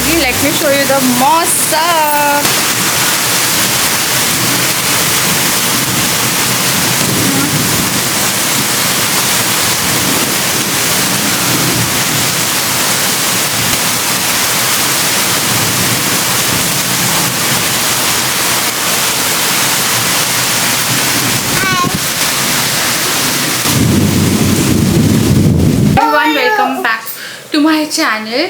होगी। Let me show you the मौसम। Welcome back to my channel.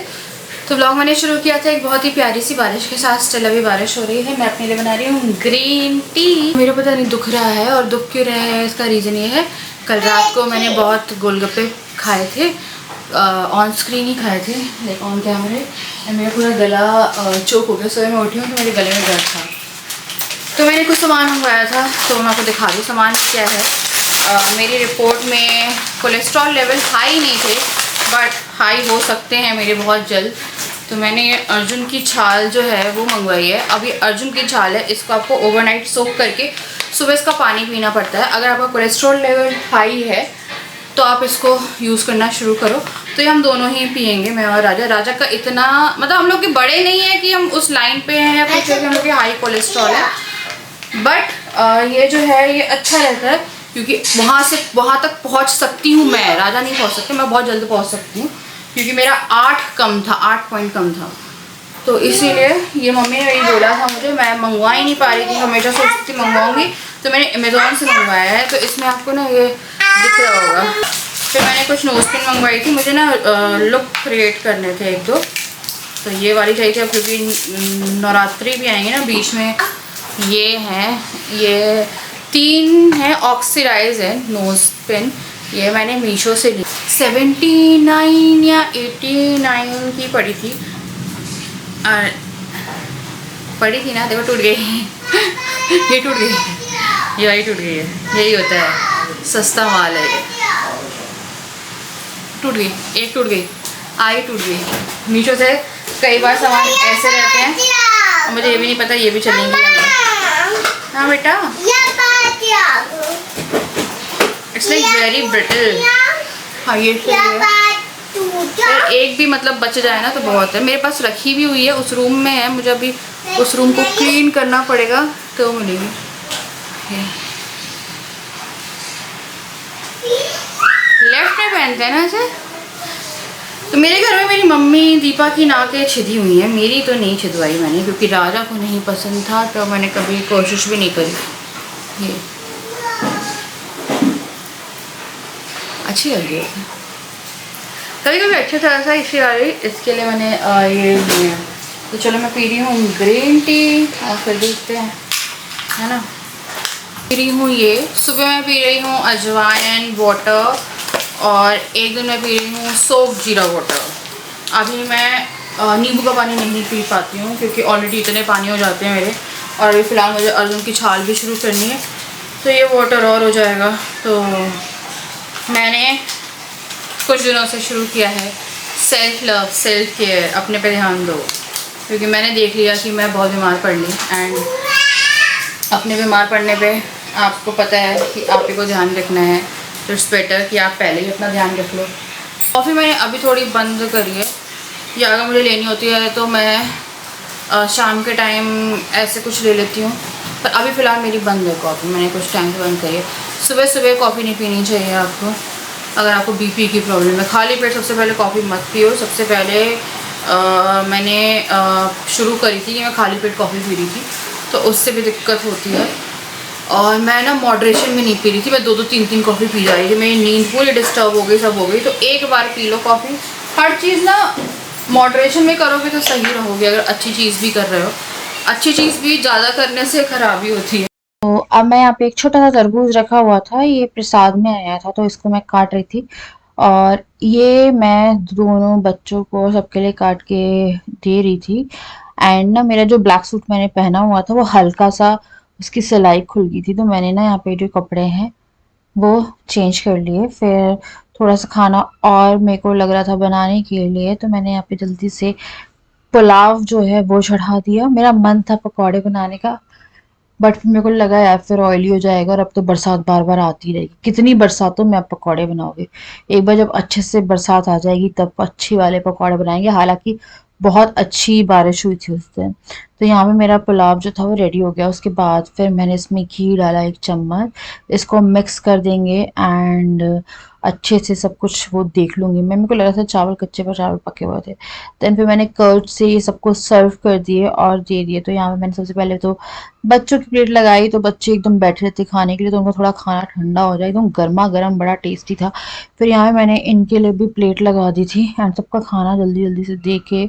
तो blog मैंने शुरू किया था एक बहुत ही प्यारी सी बारिश के साथ। स्टिल अभी बारिश हो रही है। मैं अपने लिए बना रही हूँ ग्रीन टी। मेरा पता नहीं दुख रहा है, और दुख क्यों रहा है इसका रीज़न ये है, कल रात को मैंने बहुत गोलगप्पे खाए थे, ऑन स्क्रीन ही खाए थे, लाइक ऑन कैमरे। मेरा पूरा गला चोक हो गया। सुबह मैं उठी हूँ तो मेरे गले में दर्द था। तो मैंने कुछ सामान मंगवाया था, तो मैं आपको दिखा दूँ सामान क्या है। मेरी रिपोर्ट में कोलेस्ट्रॉल लेवल हाई नहीं थे, बट हाई हो सकते हैं मेरे बहुत जल्द। तो मैंने अर्जुन की छाल जो है वो मंगवाई है। अब ये अर्जुन की छाल है, इसको आपको ओवरनाइट सोक करके सुबह इसका पानी पीना पड़ता है। अगर आपका कोलेस्ट्रॉल लेवल हाई है तो आप इसको यूज़ करना शुरू करो। तो ये हम दोनों ही पियेंगे, मैं और राजा। राजा का इतना मतलब हम लोग के बड़े नहीं है कि हम उस लाइन पे हैं या कुछ है कि हम लोग के हाई कोलेस्ट्रॉल है, बट ये जो है ये अच्छा रहता है, क्योंकि वहाँ तक पहुँच सकती हूँ मैं। राजा नहीं पहुँच सकते, मैं बहुत जल्द पहुँच सकती हूँ, क्योंकि मेरा 8 कम था, 8 पॉइंट कम था। तो इसीलिए ये मम्मी ने यही बोला था मुझे, मैं मंगवा ही नहीं पा रही थी। हमेशा सोचती थी मंगवाऊँगी, तो मैंने अमेज़ॉन से मंगवाया है। तो इसमें आपको ना ये दिख रहा होगा। फिर मैंने कुछ नोज़पिन मंगवाई थी, मुझे ना लुक क्रिएट करने थे 1-2। तो ये वाली चाहिए थी, अब क्योंकि नवरात्रि भी आएंगे ना बीच में। ये हैं, ये 3 है, ऑक्सीडाइज है नोज पिन। ये मैंने मीशो से ली, 79 या 89 की पड़ी थी। और पड़ी थी ना, देखो टूट गई। ये टूट गई, यही टूट गई है। यही होता है, सस्ता माल है ये। टूट गई, एक टूट गई, आई टूट गई। मीशो से कई बार सामान ऐसे रहते हैं, और मुझे ये भी नहीं पता ये भी चलेंगे या नहीं। हाँ बेटा, इट्स लाइक वेरी ब्रिटल। हाँ ये सही है। फिर एक भी मतलब बच जाए ना तो बहुत है। मेरे पास रखी भी हुई है, उस रूम में है। मुझे अभी उस रूम को क्लीन करना पड़ेगा तो मिलेगी। लेफ्ट में पहनते हैं ना ऐसे। तो मेरे घर में मेरी मम्मी दीपा की नाकें छिदी हुई हैं, मेरी तो नहीं छिदवाई मैंने, क्योंकि राजा को नहीं पसंद था, तो मैंने कभी कोशिश भी नहीं करी। ये अच्छी लगी है, कभी कभी अच्छा था ऐसा, इसके लिए मैंने ये ली है। तो चलो मैं पी रही हूँ ग्रीन टी, और फिर देखते हैं, है ना। पी रही हूँ ये, सुबह मैं पी रही हूँ अजवाइन वाटर, और एक दिन मैं पी रही हूँ सोप जीरा वाटर। अभी मैं नींबू का पानी नहीं पी पाती हूँ, क्योंकि ऑलरेडी इतने पानी हो जाते हैं मेरे। और अभी फ़िलहाल मुझे अर्जुन की छाल भी शुरू करनी है, तो ये वाटर और हो जाएगा। तो मैंने कुछ दिनों से शुरू किया है सेल्फ लव, सेल्फ केयर, अपने पे ध्यान दो, क्योंकि मैंने देख लिया कि मैं बहुत बीमार पड़ ली। एंड अपने बीमार पड़ने पे आपको पता है कि आप ही को ध्यान रखना है, तो इट्स बेटर कि आप पहले ही अपना ध्यान रख लो। कॉफ़ी मैंने अभी थोड़ी बंद करी है, या अगर मुझे लेनी होती है तो मैं शाम के टाइम ऐसे कुछ ले लेती हूँ, पर अभी फ़िलहाल मेरी बंद है कॉफ़ी। मैंने कुछ टाइम से बंद करी है। सुबह सुबह कॉफ़ी नहीं पीनी चाहिए आपको, अगर आपको बीपी की प्रॉब्लम है। खाली पेट सबसे पहले कॉफ़ी मत पियो। सबसे पहले मैंने शुरू करी थी कि मैं खाली पेट कॉफ़ी पी रही थी, तो उससे भी दिक्कत होती है। और मैं ना मॉडरेशन में नहीं पी रही थी, मैं 2-2 3-3 कॉफ़ी पी जा रही थी। मेरी नींद पूरी डिस्टर्ब हो गई, सब हो गई। तो एक बार पी लो कॉफ़ी। हर चीज़ ना मॉडरेशन में करोगे तो सही रहोगे, अगर अच्छी चीज़ भी कर रहे हो। अच्छी चीज़ भी ज़्यादा करने से ख़राबी होती है। तो अब मैं यहाँ पे एक छोटा सा तरबूज रखा हुआ था, ये प्रसाद में आया था, तो इसको मैं काट रही थी। और ये मैं दोनों बच्चों को सबके लिए काट के दे रही थी। एंड ना मेरा जो ब्लैक सूट मैंने पहना हुआ था वो हल्का सा उसकी सिलाई खुल गई थी, तो मैंने ना यहाँ पे जो कपड़े हैं वो चेंज कर लिए। फिर थोड़ा सा खाना और मेरे को लग रहा था बनाने के लिए, तो मैंने यहाँ पे जल्दी से पुलाव जो है वो चढ़ा दिया। मेरा मन था पकौड़े बनाने का, बट फिर मेरे को लगा यार फिर ऑयली हो जाएगा, और अब तो बरसात बार बार आती रहेगी, कितनी बरसातों में आप पकौड़े बनाओगे। एक बार जब अच्छे से बरसात आ जाएगी तब अच्छी वाले पकौड़े बनाएंगे। हालांकि बहुत अच्छी बारिश हुई थी उस दिन। तो यहाँ पे मेरा पुलाव जो था वो रेडी हो गया। उसके बाद फिर मैंने इसमें घी डाला 1 चम्मच, इसको मिक्स कर देंगे एंड अच्छे से सब कुछ वो देख लूँगी मैं। मेरे को लगा था चावल कच्चे पर चावल पके हुए थे। देन फिर मैंने कर्ड से ये सबको सर्व कर दिए और दे दिए। तो यहाँ पे मैंने सबसे पहले तो बच्चों की प्लेट लगाई, तो बच्चे एकदम बैठे रहते खाने के लिए, तो उनको थोड़ा खाना ठंडा हो जाए, एकदम गर्मा गर्म बड़ा टेस्टी था। फिर यहाँ पे मैंने इनके लिए भी प्लेट लगा दी थी एंड सबका खाना जल्दी जल्दी से दे के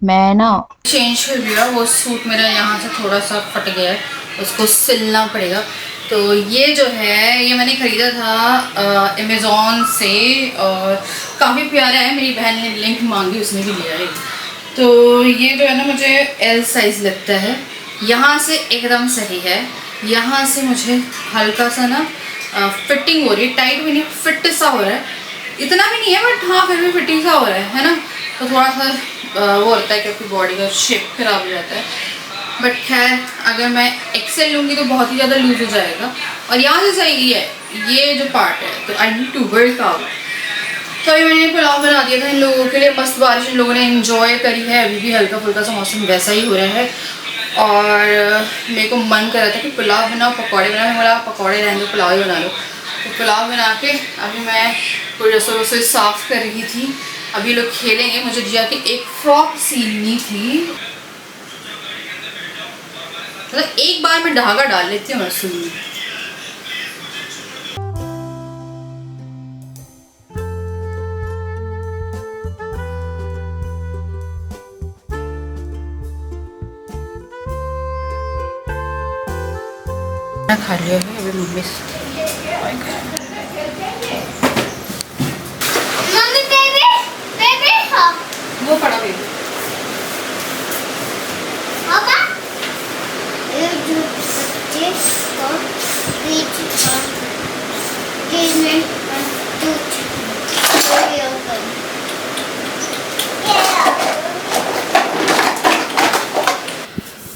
मैं ना चेंज कर दिया। वो सूट मेरा यहाँ से थोड़ा सा फट गया है, उसको सिलना पड़ेगा। तो ये जो है ये मैंने ख़रीदा था अमेज़ॉन से और काफ़ी प्यारा है। मेरी बहन ने लिंक मांगी, उसने भी लिया है। तो ये जो है ना मुझे एल साइज़ लगता है। यहाँ से एकदम सही है, यहाँ से मुझे हल्का सा ना फिटिंग हो रही है, टाइट भी नहीं, फिट सा हो रहा है। इतना भी नहीं है बट हाँ फिर भी फिटिंग सा हो रहा है ना। तो थोड़ा सा वो होता है कि आपकी बॉडी का शेप खराब हो जाता है। बट खैर अगर मैं एक्सेल लूँगी तो बहुत ही ज़्यादा लूज हो जाएगा। और यहाँ से सही है ये जो पार्ट है, तो I need to work out. तो अभी मैंने पुलाव बना दिया था इन लोगों के लिए। मस्त बारिश इन लोगों ने एंजॉय करी है। अभी भी हल्का फुल्का सा मौसम वैसा ही हो रहा है और मेरे को मन कर रहा था कि पुलाव बनाओ, पकौड़े बनाओ। बोला पकौड़े रहेंगे, पुलाव ही बना लो। तो पुलाव बना के अभी मैं कोई रसोई साफ़ कर रही थी। अभी लोग खेलेंगे। मुझे जिया की एक फ्रॉक सीलनी थी, मतलब एक बार मैं धागा डाल लेती हूँ रसोई में। मैं खा लिया है अभी मम्मी वो पड़ा भी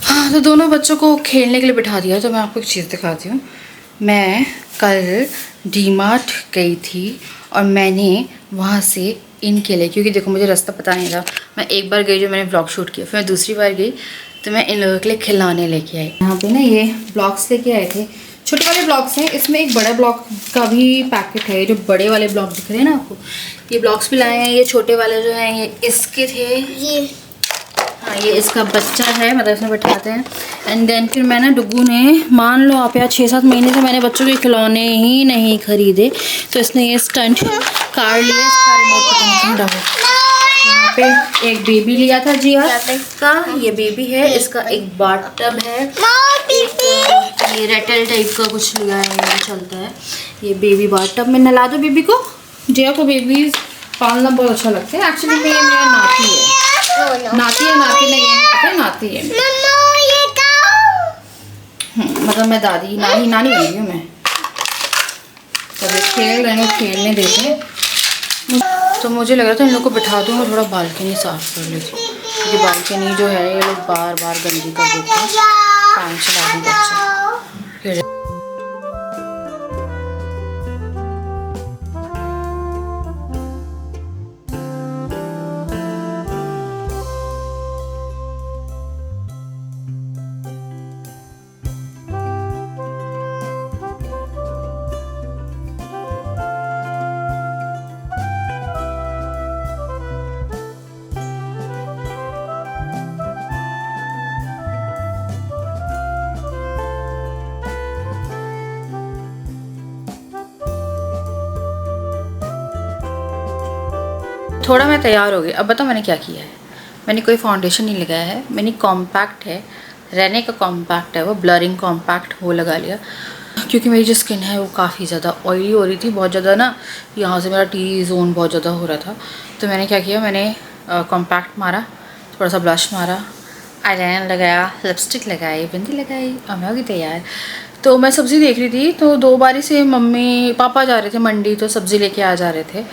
हाँ। तो दोनों बच्चों को खेलने के लिए बिठा दिया। तो मैं आपको एक चीज़ दिखाती हूँ। मैं कल डीमार्ट गई थी और मैंने वहाँ से इनके लिए, क्योंकि देखो मुझे रास्ता पता नहीं था। मैं एक बार गई जो मैंने ब्लॉग शूट किया, फिर मैं दूसरी बार गई तो मैं इन लोगों के लिए खिलौने लेके आई। यहाँ पे ना ये ब्लॉक्स लेके आए थे, छोटे वाले ब्लॉक्स हैं। इसमें एक बड़ा ब्लॉक का भी पैकेट है। जो बड़े वाले ब्लॉक दिख रहे हैं ना आपको, ये ब्लॉक्स भी लाए हैं। ये छोटे वाले जो हैं ये इसके थे। ये हाँ ये इसका बच्चा है, मतलब इसमें बैठाते हैं। एंड देन फिर मैं ना डुगू ने, मान लो आप यार 6-7 महीने से मैंने बच्चों के खिलौने ही नहीं खरीदे, तो इसने ये स्टंट कार लिया। इसका रिमोट पता नहीं यहाँ पे एक बेबी लिया था जी का, ये बेबी है। इसका एक बाथ टब है, ये रेटल टाइप का कुछ लिया है, ये चलता है। ये बेबी बाथ टब में नला दो बेबी को। जिया को बेबी पालना बहुत अच्छा लगता है। एक्चुअली में ये मेरा नाती है। नाती है, नाती नहीं है, पता नाती है। मतलब मैं दादी नानी नानी बन गई हूँ मैं। तब खेल रहे हैं, खेलने देते हैं। तो मुझे लग रहा था इन लोग को बिठा दूँ और थोड़ा बालकनी साफ़ कर लेती हूँ, क्योंकि बालकनी जो है ये लोग बार बार गंदी कर देते हैं। काम चला दूँ बच्चा। थोड़ा मैं तैयार हो गई। अब बताओ मैंने क्या किया है। मैंने कोई फाउंडेशन नहीं लगाया है, मैंने कॉम्पैक्ट है, रहने का कॉम्पैक्ट है वो, ब्लरिंग कॉम्पैक्ट वो लगा लिया। क्योंकि मेरी जो स्किन है वो काफ़ी ज़्यादा ऑयली हो रही थी, बहुत ज़्यादा ना, यहाँ से मेरा टी जोन बहुत ज़्यादा हो रहा था। तो मैंने क्या किया, मैंने कॉम्पैक्ट मारा, थोड़ा सा ब्लश मारा, आईलाइनर लगाया, लिपस्टिक लगाई, बिंदी लगाई और मैं हो गई तैयार। तो मैं सब्ज़ी देख रही थी, तो 2 बारी से मम्मी पापा जा रहे थे मंडी, तो सब्ज़ी लेके आ जा रहे थे।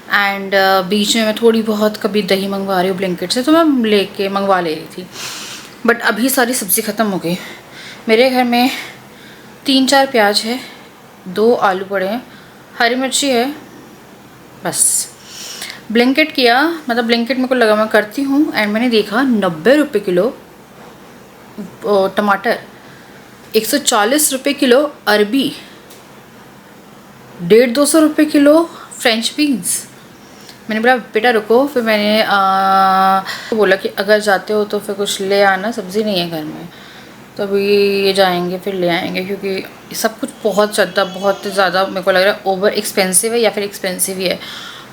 एंड बीच में मैं थोड़ी बहुत कभी दही मंगवा रही हूँ ब्लिंकिट से, तो मैं लेके मंगवा ले रही थी। बट अभी सारी सब्ज़ी ख़त्म हो गई। मेरे घर में 3-4 प्याज है, 2 आलू पड़े हैं, हरी मिर्ची है, बस। ब्लिंकिट किया, मतलब ब्लिंकिट मेरे को लगा मैं करती हूँ, एंड मैंने देखा 90 रुपये किलो टमाटर, 140 रुपये किलो अरबी, 150-200 रुपये किलो फ्रेंच बीन्स। मैंने बोला बेटा रुको, फिर मैंने तो बोला कि अगर जाते हो तो फिर कुछ ले आना, सब्ज़ी नहीं है घर में। तो अभी ये जाएंगे फिर ले आएंगे, क्योंकि सब कुछ बहुत ज़्यादा मेरे को लग रहा है ओवर एक्सपेंसिव है, या फिर एक्सपेंसिव ही है।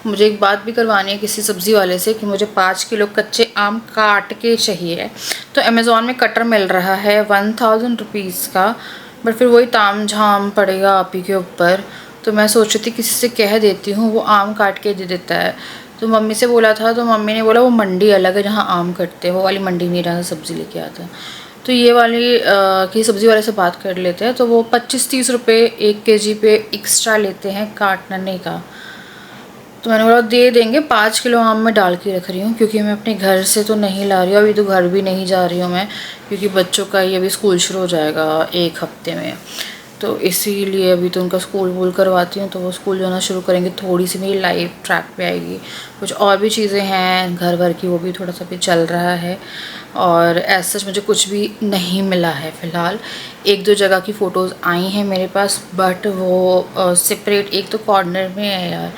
मुझे एक बात भी करवानी है किसी सब्ज़ी वाले से कि मुझे 5 किलो कच्चे आम काट के चाहिए। तो अमेज़ोन में कटर मिल रहा है 1000 रुपीज़ का, बट फिर वही ताम झाम पड़ेगा आप ही के ऊपर। तो मैं सोच रही थी किसी से कह देती हूँ, वो आम काट के दे देता है। तो मम्मी से बोला था, तो मम्मी ने बोला वो मंडी अलग है जहाँ आम कटते हैं, वो वाली मंडी नहीं, जहाँ सब्ज़ी लेके आता है। तो ये वाली किसी सब्ज़ी वाले से बात कर लेते हैं। तो वो 25-30 रुपये 1 kg पे एक्स्ट्रा लेते हैं काटने का। तो मैंने बोला दे देंगे। 5 किलो आम मैं डाल के रख रही हूँ, क्योंकि मैं अपने घर से तो नहीं ला रही हूँ अभी, तो घर भी नहीं जा रही हूँ मैं, क्योंकि बच्चों का ये अभी स्कूल शुरू हो जाएगा 1 हफ्ते में। तो इसीलिए अभी तो उनका स्कूल वूल करवाती हूँ, तो वो स्कूल जाना शुरू करेंगे, थोड़ी सी मेरी लाइफ ट्रैक पे आएगी। कुछ और भी चीज़ें हैं घर भर की, वो भी थोड़ा सा भी चल रहा है। और ऐसा सच मुझे कुछ भी नहीं मिला है फ़िलहाल। 1-2 जगह की फ़ोटोज़ आई हैं मेरे पास, बट वो सेपरेट, एक तो कॉर्नर में है यार,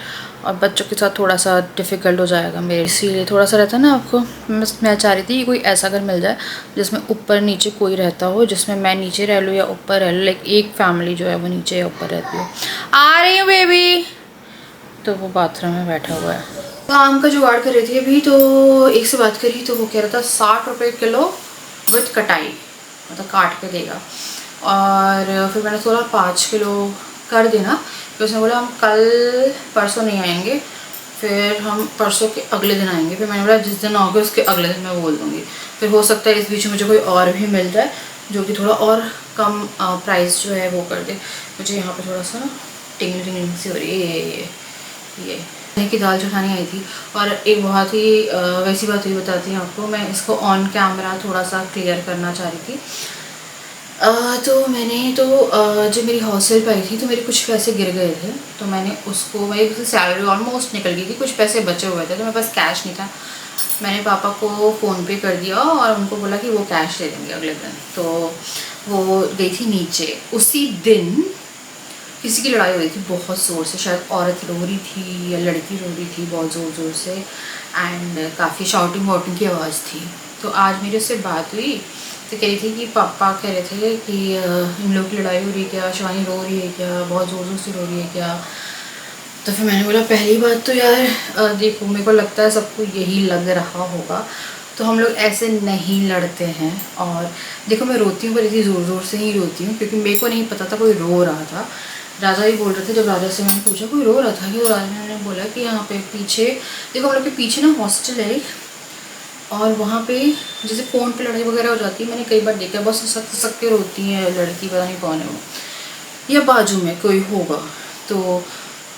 और बच्चों के साथ थोड़ा सा डिफ़िकल्ट हो जाएगा मेरे, इसीलिए थोड़ा सा रहता है ना आपको। मैं चाह रही थी कि कोई ऐसा घर मिल जाए जिसमें ऊपर नीचे कोई रहता हो, जिसमें मैं नीचे रह लूँ या ऊपर रह लूँ, लाइक एक फैमिली जो है वो नीचे या ऊपर रहती हो। आ रही हूँ बेबी। तो वो बाथरूम में बैठा हुआ है। तो आम का जुगाड़ कर रही थी अभी, तो एक से बात करी तो वो कह रहा था 60 रुपये किलो विथ कटाई, मतलब काट के देगा। और फिर मैंने सोचा 5 किलो कर देना। तो उसने बोला हम कल परसों नहीं आएंगे, फिर हम परसों के अगले दिन आएंगे। फिर मैंने बोला जिस दिन आओगे उसके अगले दिन मैं बोल दूँगी। फिर हो सकता है इस बीच में मुझे कोई और भी मिल जाए जो कि थोड़ा और कम प्राइस जो है वो कर दे। मुझे यहाँ पे थोड़ा सा ना टिंगलिंग सी हो रही है। ये की दाल जो खानी आई थी, और एक बहुत ही वैसी बात हुई बताती हूँ आपको। मैं इसको ऑन कैमरा थोड़ा सा क्लियर करना चाह रही थी। तो मैंने तो जब मेरी हॉस्टल पाई थी तो मेरे कुछ पैसे गिर गए थे, तो मैंने उसको, मेरी सैलरी ऑलमोस्ट निकल गई थी, कुछ पैसे बचे हुए थे, तो मेरे पास कैश नहीं था। मैंने पापा को फ़ोन पे कर दिया और उनको बोला कि वो कैश दे देंगे अगले दिन। तो वो गई थी नीचे। उसी दिन किसी की लड़ाई हो रही थी बहुत ज़ोर से, शायद औरत रो रही थी या लड़की रो रही थी बहुत ज़ोर ज़ोर से, एंड काफ़ी शाउटिंग वाउटिंग की आवाज़ थी। तो आज मेरे उससे बात हुई, तो कह रही थी कि पापा कह रहे थे कि इन लोगों की लड़ाई हो रही है क्या, शिवानी रो रही है क्या, बहुत ज़ोर ज़ोर से रो रही है क्या। तो फिर मैंने बोला पहली बात तो यार देखो, मेरे को लगता है सबको यही लग रहा होगा, तो हम लोग ऐसे नहीं लड़ते हैं। और देखो मैं रोती हूँ पर इतनी ज़ोर ज़ोर से ही रोती हूँ, क्योंकि मेरे को नहीं पता था कोई रो रहा था। राजा भी बोल रहे थे, जब राजा से मैंने पूछा कोई रो रहा था कि, तो राजा ने बोला कि यहाँ पे पीछे देखो, हम लोग के पीछे ना हॉस्टल है, और वहाँ पे जैसे फ़ोन पे लड़ाई वगैरह हो जाती है, मैंने कई बार देखा है, बहुत सक के रोती है लड़की, पता नहीं कौन है वो, या बाजू में कोई होगा। तो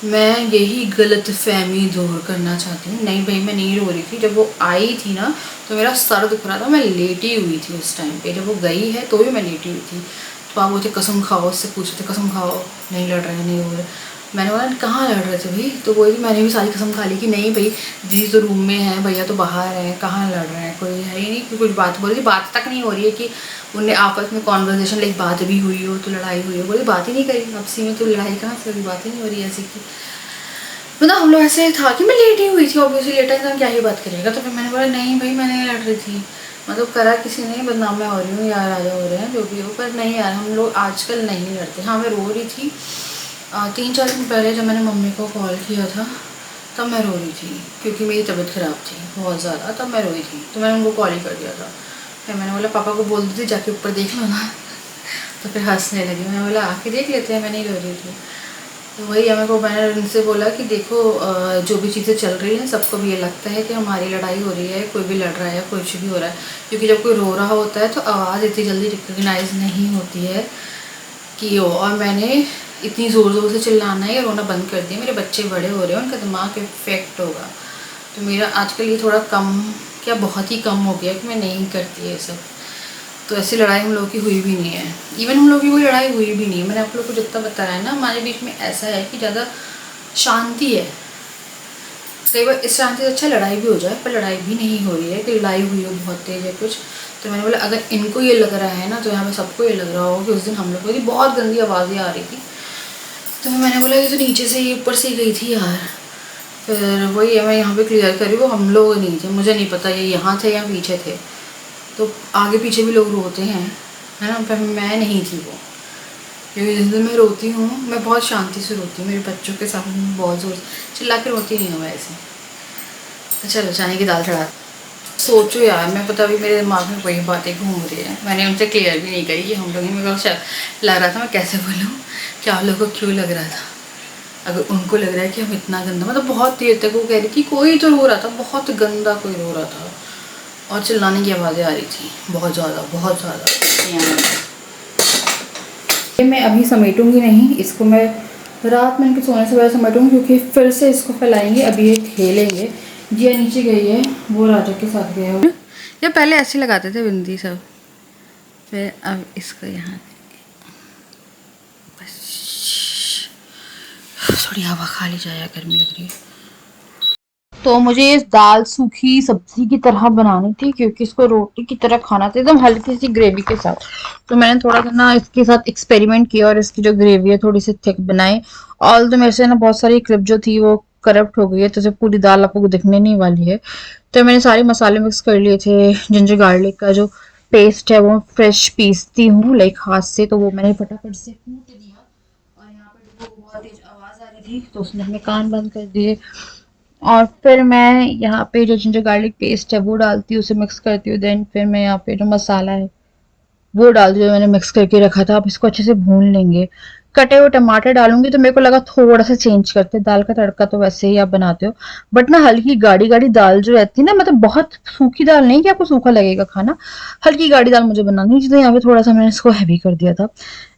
मैं यही गलत फहमी दूर करना चाहती हूँ। नहीं भाई मैं नहीं रो रही थी, जब वो आई थी ना तो मेरा सर दुख रहा था, मैं लेटी हुई थी उस टाइम पे। जब वो गई है तो भी मैं लेटी हुई थी। तो आप बोलते कसम खाओ, उससे पूछते कसम खाओ नहीं लड़ रहे, नहीं हो रहे। मैंने बोला कहाँ लड़ रहे थे भाई, तो वही मैंने भी सारी कसम खा ली कि नहीं भाई, दीदी तो रूम में है, भैया तो बाहर है, कहाँ लड़ रहे हैं, कोई है ही नहीं। कि कुछ बात बोल रही, बात तक नहीं हो रही है कि उनने आपस में कॉन्वर्जेशन, लाइक बात भी हुई हो तो लड़ाई हुई हो, बोली बात ही नहीं करी आपसी में, तो लड़ाई कहाँ से होगी, बात ही नहीं हो रही है ऐसी की। मतलब हम लोग ऐसे था कि मैं लेटी हुई थी, ऑब्वियसली लेटा इंसान क्या ही बात करेगा। तो फिर मैंने बोला नहीं भाई मैं नहीं लड़ रही थी, मतलब करा किसी ने, बदनाम मैं हो रही हूँ यार, राजा हो रहे हैं जो भी हो, पर नहीं यार हम लोग आजकल नहीं लड़ते। हाँ मैं रो रही थी 3-4 दिन पहले जब मैंने मम्मी को कॉल किया था तब मैं रो रही थी, क्योंकि मेरी तबीयत ख़राब थी बहुत ज़्यादा, तब मैं रोई थी। तो मैंने उनको कॉल ही कर दिया था। फिर मैंने बोला पापा को बोल दी थी जाके ऊपर देख लो ना। तो फिर हंसने लगी। मैंने बोला आके देख लेते हैं, मैं नहीं रो रही थी। तो वही मेरे को, मैंने उनसे बोला कि देखो जो भी चीज़ें चल रही हैं सबको भी ये लगता है कि हमारी लड़ाई हो रही है, कोई भी लड़ रहा है, कुछ भी हो रहा है, क्योंकि जब कोई रो रहा होता है तो आवाज़ इतनी जल्दी रिकग्नाइज नहीं होती है कि वो। और मैंने इतनी ज़ोर ज़ोर से चिल्लाना है, रोना बंद कर दिया। मेरे बच्चे बड़े हो रहे हैं, उनका दिमाग इफेक्ट होगा। तो मेरा आजकल ये थोड़ा कम, क्या बहुत ही कम हो गया कि मैं नहीं करती ये सब। तो ऐसी लड़ाई हम लोगों की हुई भी नहीं है, इवन हम लोगों की कोई लड़ाई हुई भी नहीं है। मैंने आप लोग को जितना बताया है ना, हमारे बीच में ऐसा है कि ज़्यादा शांति है, कई बार इस शांति से अच्छा लड़ाई भी हो जाए, पर लड़ाई भी नहीं हो रही है कि लड़ाई हुई हो बहुत तेज़ है कुछ। तो मैंने बोला अगर इनको ये लग रहा है ना तो यहाँ पे सबको ये लग रहा होगा कि उस दिन हम लोग को बहुत गंदी आवाज़ें आ रही थी। तो मैंने बोला ये तो नीचे से ही ऊपर से ही गई थी यार। फिर वही है, मैं यहाँ पे क्लियर करी, वो हम लोग नहीं थे, मुझे नहीं पता ये यहाँ थे या पीछे थे। तो आगे पीछे भी लोग रोते हैं, है ना, पर मैं नहीं थी वो। क्योंकि जिस दिन मैं रोती हूँ मैं बहुत शांति से रोती हूँ, मेरे बच्चों के सामने बहुत ज़ोर चिल्ला के रोती नहीं हूँ मैं ऐसे। तो चलो चने की दाल चढ़ा। सोचो यार, मैं पता अभी मेरे दिमाग में वही बातें घूम रही है, मैंने उनसे क्लियर भी नहीं करी कि हम लोग ही, मेरे को लग रहा था मैं कैसे बोलूँ कि आप लोगों को क्यों लग रहा था। अगर उनको लग रहा है कि हम इतना गंदा, मतलब बहुत देर तक वो कह रही कि कोई तो रो रहा था, बहुत गंदा कोई रो रहा था और चिल्लाने की आवाज़ें आ रही थी बहुत ज़्यादा बहुत ज़्यादा। ये मैं अभी समेटूंगी नहीं इसको, मैं रात में इनके सोने से पहले समेटूंगी क्योंकि फिर से इसको फैलाएंगे। अभी ये खेलेंगे। जिया नीचे गई है, वो राजा के साथ गया है। या पहले ऐसे लगाते थे बिंदी सब, फिर अब इसको यहाँ बस थोड़ी हवा खा ली जाए, गर्मी लग रही है। तो मुझे इस दाल सूखी सब्जी की तरह बनानी थी क्योंकि इसको रोटी की तरह खाना था एकदम हल्की सी ग्रेवी के साथ। तो मैंने थोड़ा सा ना इसके साथ एक्सपेरिमेंट किया और इसकी जो ग्रेवी है थोड़ी सी थिक बनाई। ऑल तो मेरे से ना बहुत सारी क्लिप जो थी वो करप्ट हो गई है, तो सिर्फ पूरी दाल आपको दिखने नहीं वाली है। तो मैंने सारे मसाले मिक्स कर लिए थे। जिंजर गार्लिक का जो पेस्ट है वो फ्रेश पीसती हूँ लाइक हाथ से, तो वो मैंने फटाफट से कूट दिया। और यहाँ पे बहुत तेज आवाज आ रही थी तो उसने अपने कान बंद कर दिए। और फिर मैं यहाँ पे जो जिंजर गार्लिक पेस्ट है वो डालती हूँ, उसे मिक्स करती हूँ। देन फिर मैं यहाँ पे जो मसाला है वो डाल दी, जो मैंने मिक्स करके रखा था। अब इसको अच्छे से भून लेंगे। कटे हुए टमाटर डालूंगी तो मेरे को लगा थोड़ा सा चेंज करते, दाल का तड़का तो वैसे ही आप बनाते हो, बट ना हल्की गाढ़ी गाढ़ी दाल जो रहती है ना, मतलब बहुत सूखी दाल नहीं कि आपको सूखा लगेगा खाना, हल्की गाढ़ी दाल मुझे बनानी थी, तो यहाँ पे थोड़ा सा मैंने इसको हैवी कर दिया था।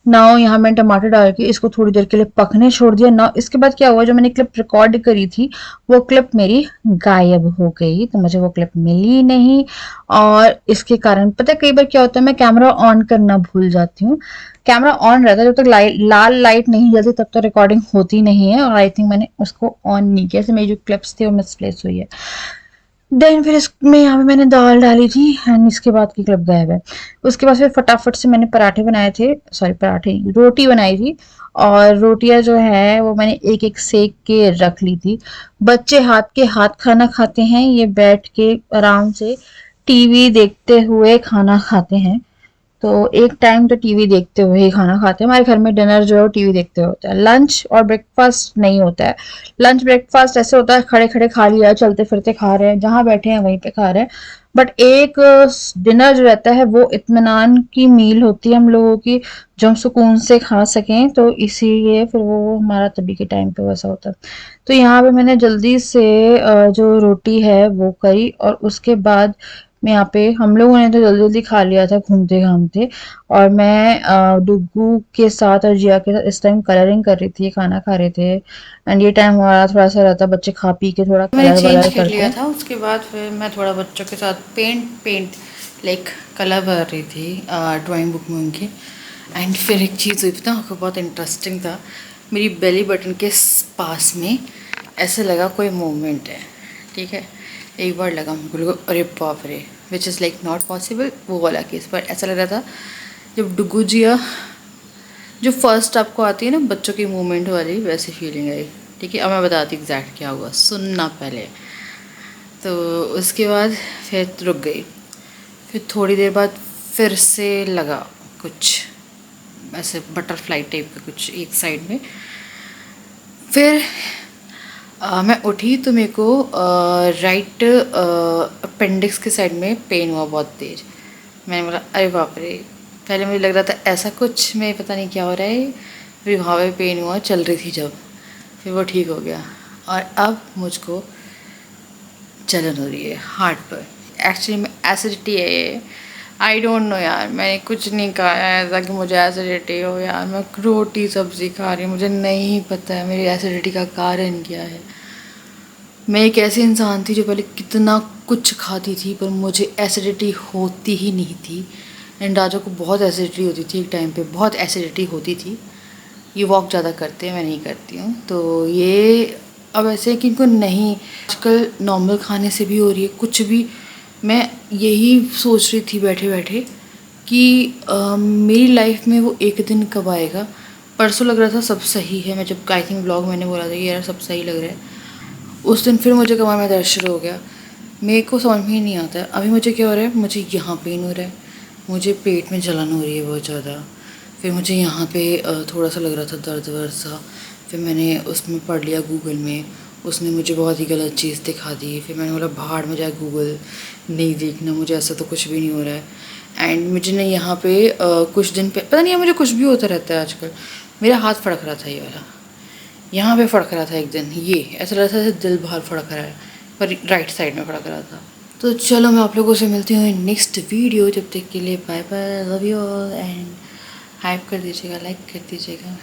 नाउ यहाँ मैंने टमाटर डाल के इसको थोड़ी देर के लिए पकने छोड़ दिया। नाउ इसके बाद क्या हुआ, जो मैंने क्लिप रिकॉर्ड करी थी वो क्लिप मेरी गायब हो गई, तो मुझे वो क्लिप मिली नहीं। और इसके कारण पता है कई बार क्या होता है, मैं कैमरा ऑन करना भूल जाती हूँ। कैमरा ऑन रहता है, जब तक लाल लाइट नहीं जलती तब तक रिकॉर्डिंग होती नहीं है, और आई थिंक मैंने उसको ऑन नहीं किया, मेरी जो क्लिप्स थी वो मिसप्लेस हुई है। देन फिर इसमें यहाँ पे मैंने दाल डाली थी एंड इसके बाद की क्लिप गायब है। उसके बाद फिर फटाफट से मैंने पराठे बनाए थे, सॉरी पराठे रोटी बनाई थी। और रोटियां जो है वो मैंने एक एक सेक के रख ली थी। बच्चे हाथ के हाथ खाना खाते हैं, ये बैठ के आराम से टीवी देखते हुए खाना खाते हैं। तो एक टाइम तो टीवी देखते हुए ही खाना खाते हैं। हमारे घर में डिनर जो है वो टीवी देखते हुए होता है, लंच और ब्रेकफास्ट नहीं होता है। लंच ब्रेकफास्ट ऐसे होता है खड़े खड़े खा लिया, चलते फिरते खा रहे हैं, जहां बैठे हैं वहीं पे खा रहे हैं। बट एक डिनर जो रहता है वो इत्मीनान की मील होती है हम लोगों की, जो हम सुकून से खा सकें, तो इसीलिए फिर वो हमारा तभी के टाइम पे वैसा होता है। तो यहाँ पे मैंने जल्दी से जो रोटी है वो करी, और उसके बाद मैं यहाँ पे, हम लोगों ने तो जल्दी जल्दी खा लिया था घूमते घामते, और मैं डुग्गू के साथ और जिया के साथ इस टाइम कलरिंग कर रही थी, खाना खा रहे थे। एंड ये टाइम हमारा थोड़ा सा रहता, बच्चे खा पी के थोड़ा मैंने कलर चेंज वलर कर करते लिया हैं। था। उसके बाद फिर मैं थोड़ा बच्चों के साथ पेंट लाइक कलर भर रही थी ड्राइंग बुक में उनकी। एंड फिर एक चीज़ हुई पता आपको, बहुत इंटरेस्टिंग था। मेरी बेली बटन के पास में ऐसे लगा कोई मूवमेंट है, ठीक है। एक बार लगा मेरे को, अरे बाप रे, which is like not possible, वो वाला केस। पर ऐसा लग रहा था जब डुगू जिया जो फर्स्ट आपको आती है ना बच्चों की मूवमेंट वाली, वैसी फीलिंग आई, ठीक है। अब मैं बताती एग्जैक्ट क्या हुआ, सुनना पहले। तो उसके बाद फिर रुक गई, फिर थोड़ी देर बाद फिर से लगा कुछ ऐसे बटरफ्लाई टाइप का कुछ एक साइड में। फिर मैं उठी तो मेरे को राइट अपेंडिक्स के साइड में पेन हुआ बहुत तेज। मैंने बोला अरे बाप रे, पहले मुझे लग रहा था ऐसा कुछ में पता नहीं क्या हो रहा है, फिर वहाँ पे पेन हुआ चल रही थी जब, फिर वो ठीक हो गया। और अब मुझको जलन हो रही है हार्ट पर। एक्चुअली में एसिडिटी है ये, आई डोंट नो यार, मैंने कुछ नहीं कहा है ऐसा कि मुझे एसिडिटी हो यार। मैं रोटी सब्ज़ी खा रही हूँ, मुझे नहीं पता है मेरी एसिडिटी का कारण क्या है। मैं एक ऐसी इंसान थी जो पहले कितना कुछ खाती थी पर मुझे एसिडिटी होती ही नहीं थी। एंड राजा को बहुत एसिडिटी होती थी, एक टाइम पे बहुत एसिडिटी होती थी। ये वॉक ज़्यादा करते हैं, मैं नहीं करती हूँ। तो ये अब ऐसे है कि इनको नहीं, आजकल नॉर्मल खाने से भी हो रही है कुछ भी। मैं यही सोच रही थी बैठे बैठे कि मेरी लाइफ में वो एक दिन कब आएगा। परसों लग रहा था सब सही है, मैं जब आई थिंक ब्लॉग मैंने बोला था कि यार सब सही लग रहा है, उस दिन फिर मुझे कमर में दर्द शुरू हो गया। मेरे को समझ में ही नहीं आता है अभी मुझे क्या हो रहा है। मुझे यहाँ पेन हो रहा है, मुझे पेट में जलन हो रही है बहुत ज़्यादा, फिर मुझे यहाँ पे थोड़ा सा लग रहा था दर्द वर्द सा। फिर मैंने उसमें पढ़ लिया गूगल में, उसने मुझे बहुत ही गलत चीज़ दिखा दी। फिर मैंने बोला भाड़ में जाए गूगल, नहीं देखना, मुझे ऐसा तो कुछ भी नहीं हो रहा है। एंड मुझे ना यहाँ पे कुछ दिन पे पता नहीं है मुझे कुछ भी होता रहता है आजकल। मेरा हाथ फड़क रहा था, ये वाला यहाँ पे फड़क रहा था एक दिन, ये ऐसा लग रहा था जैसे दिल बाहर फड़क रहा है, पर राइट साइड में फड़क रहा था। तो चलो मैं आप लोगों से मिलती हूँ नेक्स्ट वीडियो, जब तक के लिए bye bye, love you all and hype कर दीजिएगा, लाइक कर दीजिएगा।